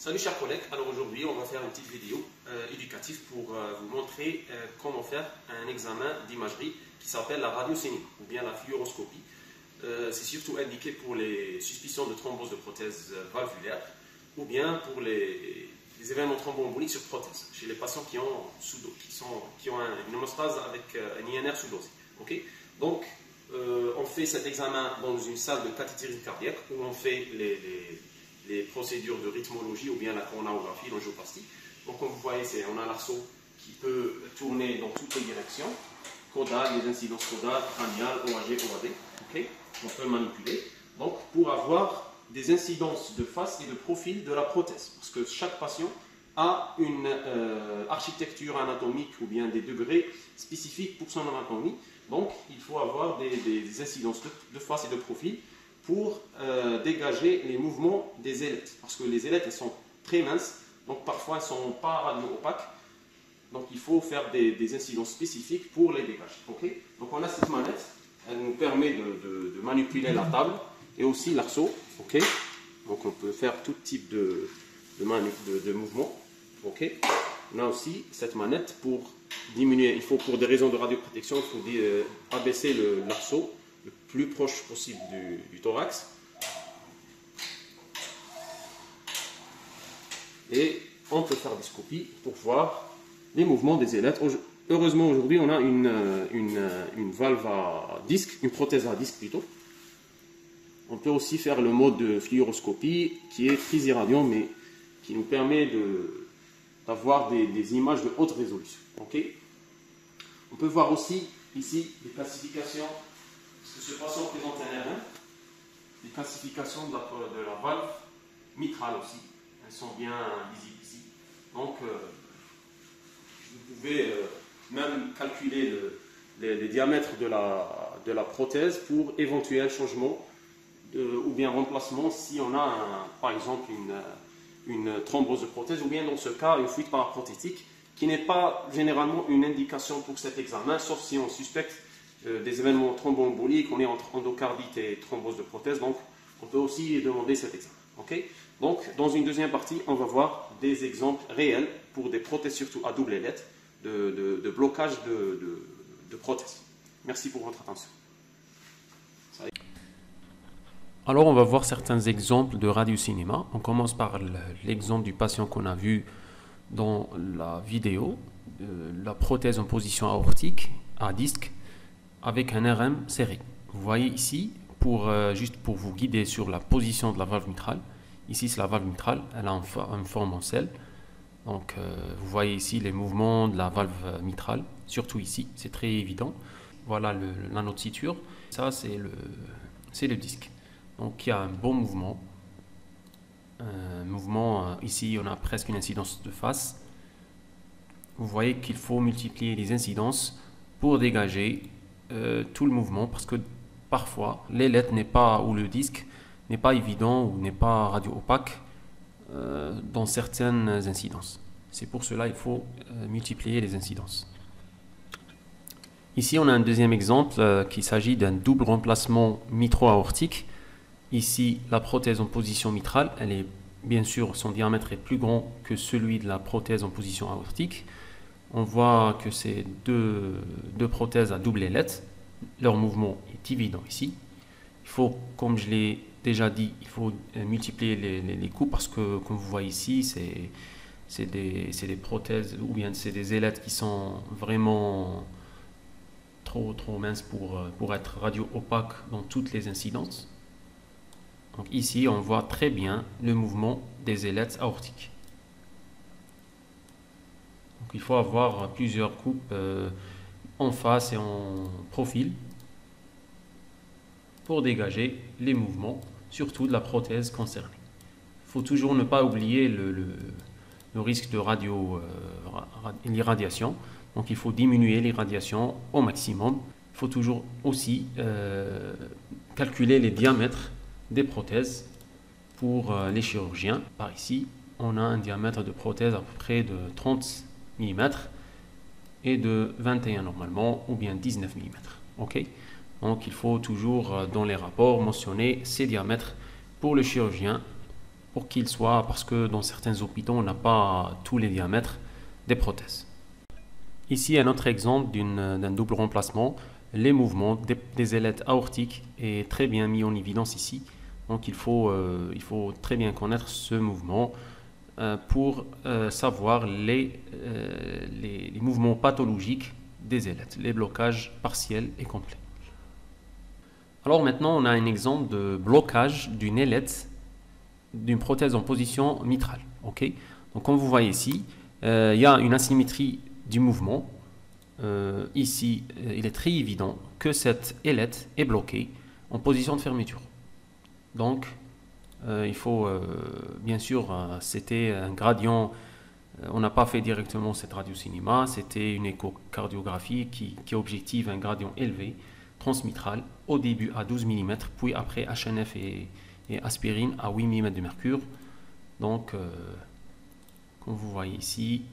Salut chers collègues, alors aujourd'hui on va faire une petite vidéo éducative pour vous montrer comment faire un examen d'imagerie qui s'appelle la radiocinémie ou bien la fluoroscopie. C'est surtout indiqué pour les suspicions de thrombose de prothèse valvulaire ou bien pour les événements thromboemboliques sur prothèse, chez les patients qui ont une hémostase avec un INR sous-dosé. Okay. Donc on fait cet examen dans une salle de cathétérisme cardiaque où on fait les procédures de rythmologie ou bien la coronarographie, l'angioplastie. Donc comme vous voyez, on a l'arceau qui peut tourner dans toutes les directions, caudale, les incidences caudales, crâniales, OAG, OAD. Okay. On peut le manipuler. Donc pour avoir des incidences de face et de profil de la prothèse, parce que chaque patient a une architecture anatomique ou bien des degrés spécifiques pour son anatomie. Donc il faut avoir des incidences de face et de profil pour dégager les mouvements des ailettes. Parce que les ailettes, elles sont très minces, donc parfois elles ne sont pas radio-opaques. Donc il faut faire des incidences spécifiques pour les dégager. Okay. Donc on a cette manette, elle nous permet de manipuler la table et aussi l'arceau. Okay. Donc on peut faire tout type de mouvement. Okay. On a aussi cette manette pour diminuer, pour des raisons de radioprotection, il faut abaisser l'arceau le plus proche possible du thorax. Et on peut faire des scopies pour voir les mouvements des ailettes. Heureusement, aujourd'hui, on a une valve à disque, une prothèse à disque plutôt. On peut aussi faire le mode de fluoroscopie qui est très irradiant, mais qui nous permet d'avoir des images de haute résolution. Okay. On peut voir aussi ici des classifications. Parce que ce patient présente un R1, les classifications de la valve mitrale aussi, elles sont bien visibles ici. Donc, vous pouvez même calculer les diamètres de la prothèse pour éventuel changement ou bien remplacement si on a par exemple une thrombose de prothèse ou bien dans ce cas une fuite paraprothétique qui n'est pas généralement une indication pour cet examen, sauf si on suspecte des événements thromboemboliques, on est entre endocardite et thrombose de prothèse, donc on peut aussi demander cet examen. Okay. Donc dans une deuxième partie, on va voir des exemples réels pour des prothèses surtout à double ailette de blocage de prothèses. Merci pour votre attention. Alors on va voir certains exemples de radiocinéma. On commence par l'exemple du patient qu'on a vu dans la vidéo, la prothèse en position aortique à disque avec un RM serré. Vous voyez ici, juste pour vous guider sur la position de la valve mitrale, ici c'est la valve mitrale, elle a une forme en selle. Donc vous voyez ici les mouvements de la valve mitrale, surtout ici, c'est très évident. Voilà la noticiture, ça c'est le disque. Donc il y a un bon mouvement. Ici on a presque une incidence de face. Vous voyez qu'il faut multiplier les incidences pour dégager tout le mouvement, parce que parfois l'ailette n'est pas, ou le disque n'est pas évident ou n'est pas radio-opaque dans certaines incidences. C'est pour cela qu'il faut multiplier les incidences. Ici on a un deuxième exemple qu'il s'agit d'un double remplacement mitro-aortique. Ici la prothèse en position mitrale, elle est bien sûr, son diamètre est plus grand que celui de la prothèse en position aortique. On voit que c'est deux prothèses à double ailette. Leur mouvement est évident ici. Il faut, comme je l'ai déjà dit, il faut multiplier les coups parce que, comme vous voyez ici, c'est des prothèses ou bien c'est des ailettes qui sont vraiment trop minces pour être radio-opaques dans toutes les incidences. Donc ici, on voit très bien le mouvement des ailettes aortiques. Donc il faut avoir plusieurs coupes en face et en profil pour dégager les mouvements, surtout de la prothèse concernée. Il faut toujours ne pas oublier le risque de l'irradiation. Donc il faut diminuer l'irradiation au maximum. Il faut toujours aussi calculer les diamètres des prothèses pour les chirurgiens. Par ici, on a un diamètre de prothèse à peu près de 30 mm et de 21 normalement, ou bien 19 mm. Okay. Donc il faut toujours dans les rapports mentionner ces diamètres pour le chirurgien pour qu'il soit, parce que dans certains hôpitaux, on n'a pas tous les diamètres des prothèses. Ici, un autre exemple d'un double remplacement. Les mouvements des ailettes aortiques est très bien mis en évidence ici. Donc il faut très bien connaître ce mouvement pour savoir les mouvements pathologiques des ailettes, les blocages partiels et complets. Alors maintenant, on a un exemple de blocage d'une ailette d'une prothèse en position mitrale. Okay. Donc comme vous voyez ici, il y a une asymétrie du mouvement. Ici, il est très évident que cette ailette est bloquée en position de fermeture. Donc, il faut, bien sûr, c'était un gradient, on n'a pas fait directement cette radiocinéma, c'était une échocardiographie qui objective un gradient élevé, transmitral, au début à 12 mm, puis après HNF et aspirine à 8 mm de mercure. Donc, comme vous voyez ici,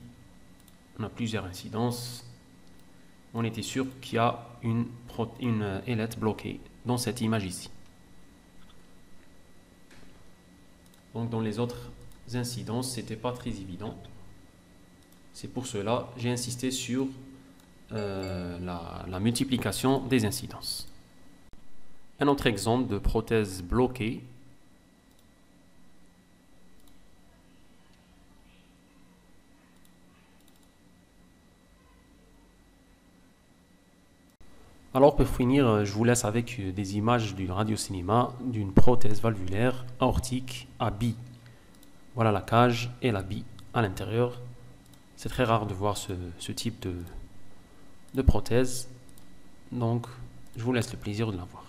on a plusieurs incidences. On était sûr qu'il y a une ailette bloquée dans cette image ici. Donc dans les autres incidences, ce n'était pas très évident. C'est pour cela que j'ai insisté sur la multiplication des incidences. Un autre exemple de prothèse bloquée. Alors pour finir, je vous laisse avec des images du radiocinéma d'une prothèse valvulaire aortique à bille. Voilà la cage et la bille à l'intérieur. C'est très rare de voir ce type de prothèse. Donc je vous laisse le plaisir de la voir.